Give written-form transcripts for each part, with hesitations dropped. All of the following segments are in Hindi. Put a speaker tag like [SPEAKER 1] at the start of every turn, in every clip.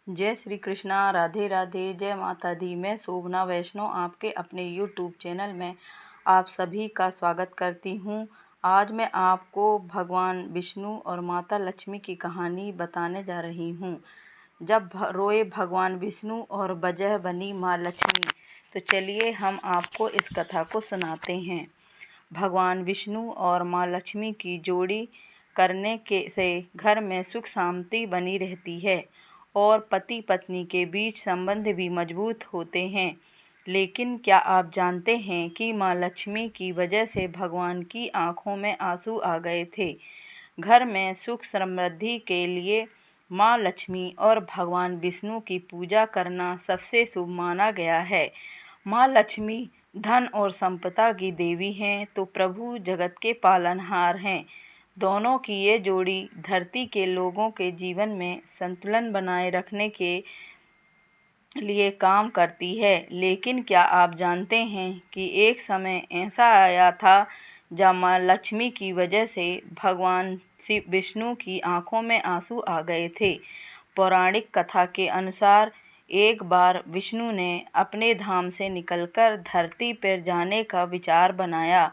[SPEAKER 1] जय श्री कृष्णा, राधे राधे, जय माता दी। मैं शोभना वैष्णव आपके अपने यूट्यूब चैनल में आप सभी का स्वागत करती हूँ। आज मैं आपको भगवान विष्णु और माता लक्ष्मी की कहानी बताने जा रही हूँ। जब रोए भगवान विष्णु और वजह बनी माँ लक्ष्मी। तो चलिए हम आपको इस कथा को सुनाते हैं। भगवान विष्णु और माँ लक्ष्मी की जोड़ी करने से घर में सुख शांति बनी रहती है और पति पत्नी के बीच संबंध भी मजबूत होते हैं। लेकिन क्या आप जानते हैं कि माँ लक्ष्मी की वजह से भगवान की आंखों में आंसू आ गए थे। घर में सुख समृद्धि के लिए माँ लक्ष्मी और भगवान विष्णु की पूजा करना सबसे शुभ माना गया है। माँ लक्ष्मी धन और संपदा की देवी हैं तो प्रभु जगत के पालनहार हैं। दोनों की ये जोड़ी धरती के लोगों के जीवन में संतुलन बनाए रखने के लिए काम करती है। लेकिन क्या आप जानते हैं कि एक समय ऐसा आया था जब माँ लक्ष्मी की वजह से भगवान शिव विष्णु की आंखों में आंसू आ गए थे। पौराणिक कथा के अनुसार एक बार विष्णु ने अपने धाम से निकलकर धरती पर जाने का विचार बनाया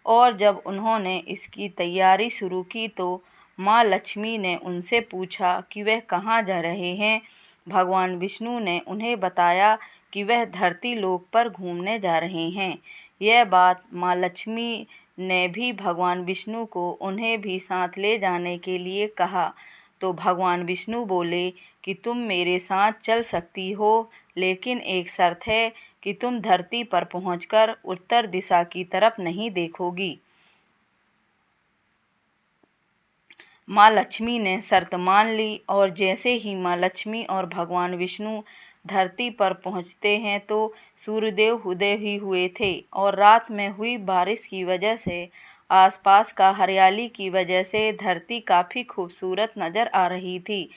[SPEAKER 1] और जब उन्होंने इसकी तैयारी शुरू की तो माँ लक्ष्मी ने उनसे पूछा कि वह कहाँ जा रहे हैं। भगवान विष्णु ने उन्हें बताया कि वह धरती लोक पर घूमने जा रहे हैं। यह बात माँ लक्ष्मी ने भी भगवान विष्णु को उन्हें भी साथ ले जाने के लिए कहा तो भगवान विष्णु बोले कि तुम मेरे साथ चल सकती हो, लेकिन एक शर्त है कि तुम धरती पर पहुंचकर उत्तर दिशा की तरफ नहीं देखोगी। माँ लक्ष्मी ने शर्त मान ली और जैसे ही माँ लक्ष्मी और भगवान विष्णु धरती पर पहुंचते हैं तो सूर्यदेव उदय ही हुए थे और रात में हुई बारिश की वजह से आसपास का हरियाली की वजह से धरती काफ़ी खूबसूरत नज़र आ रही थी,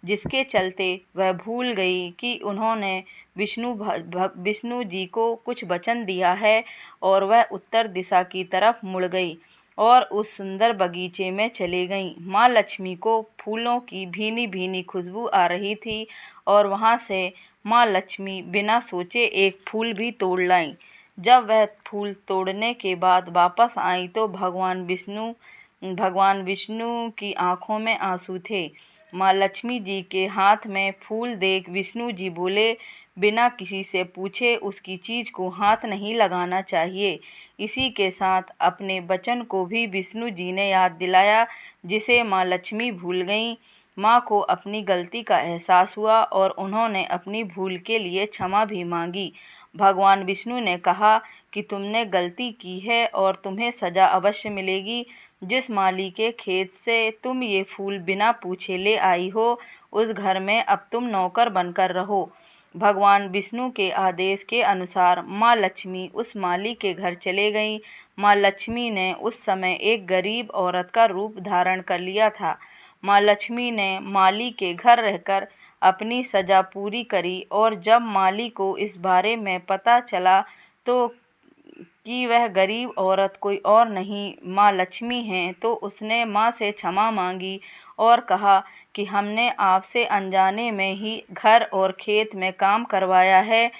[SPEAKER 1] जिसके चलते वह भूल गई कि उन्होंने विष्णु जी को कुछ वचन दिया है और वह उत्तर दिशा की तरफ मुड़ गई और उस सुंदर बगीचे में चले गईं। माँ लक्ष्मी को फूलों की भीनी भीनी खुशबू आ रही थी और वहाँ से माँ लक्ष्मी बिना सोचे एक फूल भी तोड़ लाईं। जब वह फूल तोड़ने के बाद वापस आई तो भगवान विष्णु की आंखों में आंसू थे। माँ लक्ष्मी जी के हाथ में फूल देख विष्णु जी बोले, बिना किसी से पूछे उसकी चीज़ को हाथ नहीं लगाना चाहिए। इसी के साथ अपने वचन को भी विष्णु जी ने याद दिलाया, जिसे माँ लक्ष्मी भूल गईं। माँ को अपनी गलती का एहसास हुआ और उन्होंने अपनी भूल के लिए क्षमा भी मांगी। भगवान विष्णु ने कहा कि तुमने गलती की है और तुम्हें सज़ा अवश्य मिलेगी। जिस माली के खेत से तुम ये फूल बिना पूछे ले आई हो, उस घर में अब तुम नौकर बनकर रहो। भगवान विष्णु के आदेश के अनुसार माँ लक्ष्मी उस माली के घर चले गईं। माँ लक्ष्मी ने उस समय एक गरीब औरत का रूप धारण कर लिया था। माँ लक्ष्मी ने माली के घर रहकर अपनी सज़ा पूरी करी और जब माली को इस बारे में पता चला तो कि वह गरीब औरत कोई और नहीं माँ लक्ष्मी हैं, तो उसने माँ से क्षमा मांगी और कहा कि हमने आपसे अनजाने में ही घर और खेत में काम करवाया है।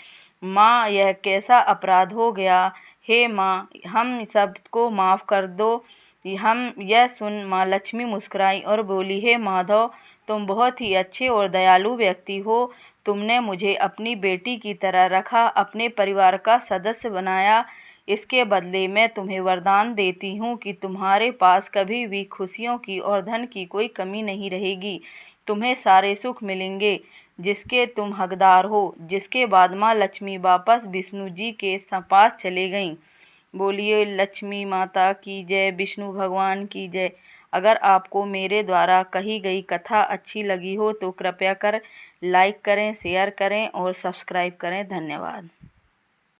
[SPEAKER 1] माँ, यह कैसा अपराध हो गया। हे माँ, हम सबको माफ़ कर दो। हम यह सुन माँ लक्ष्मी मुस्कुराई और बोली, हे माधव, तुम बहुत ही अच्छे और दयालु व्यक्ति हो। तुमने मुझे अपनी बेटी की तरह रखा, अपने परिवार का सदस्य बनाया। इसके बदले मैं तुम्हें वरदान देती हूँ कि तुम्हारे पास कभी भी खुशियों की और धन की कोई कमी नहीं रहेगी। तुम्हें सारे सुख मिलेंगे जिसके तुम हकदार हो। जिसके बाद माँ लक्ष्मी वापस विष्णु जी के पास चले गईं। बोलिए लक्ष्मी माता की जय, विष्णु भगवान की जय। अगर आपको मेरे द्वारा कही गई कथा अच्छी लगी हो तो कृपया कर लाइक करें, शेयर करें और सब्सक्राइब करें। धन्यवाद।